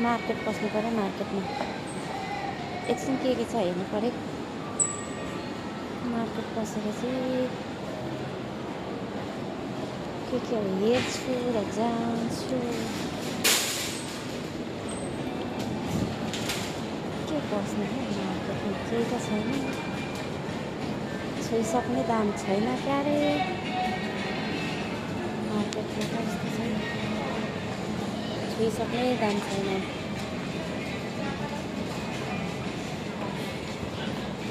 market पस्नु पऱ्यो मार्केटमा एकछिन के छ हेर्नु पऱ्यो मार्केट पसेपछि के हेर्छु र जान्छु के पस्ने मार्केटमा केही त छैन छोइसक्ने दाम छैन क्यारे मार्केटमा त यस्तो छैन छोइसक्ने दाम छैन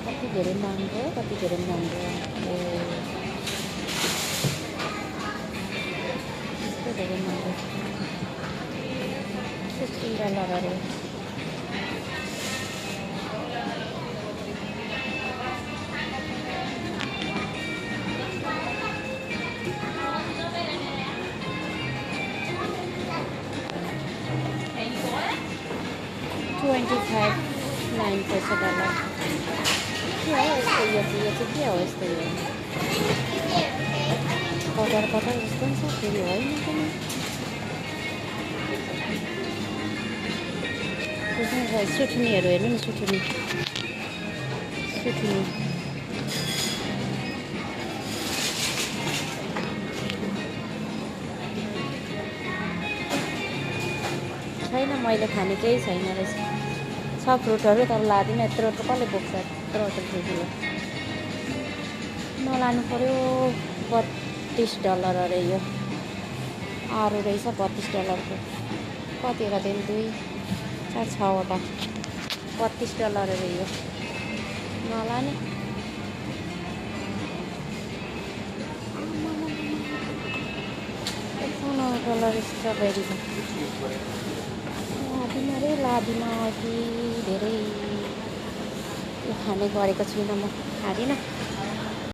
कति धेरै महँगो कति धेरै महँगो यस्तो धेरै महँगो $15 अरे $25.9 पैसा डलर के हो यस्तो यो चाहिँ के हो यस्तो यो कटर जस्तो पनि छ फेरि होइन पनि सुठुनीहरू हेर्नु नि सुठुनी छैन मैले खाने केही छैन रहेछ छ फ्रुटहरू तर लादिनँ यत्रो त कसले बोक्छ यत्रो ठुल्ठुलो नलानु पऱ्यो $32 अरे यो अरू रहेछ $32 को कतिवटा दिन 2 4 6वटा $32 अरे यो नलाने $1 स्ट्रबेरी लादिनँ कि धेरै यो खाने गरेको छुइनँ म खाँदिनँ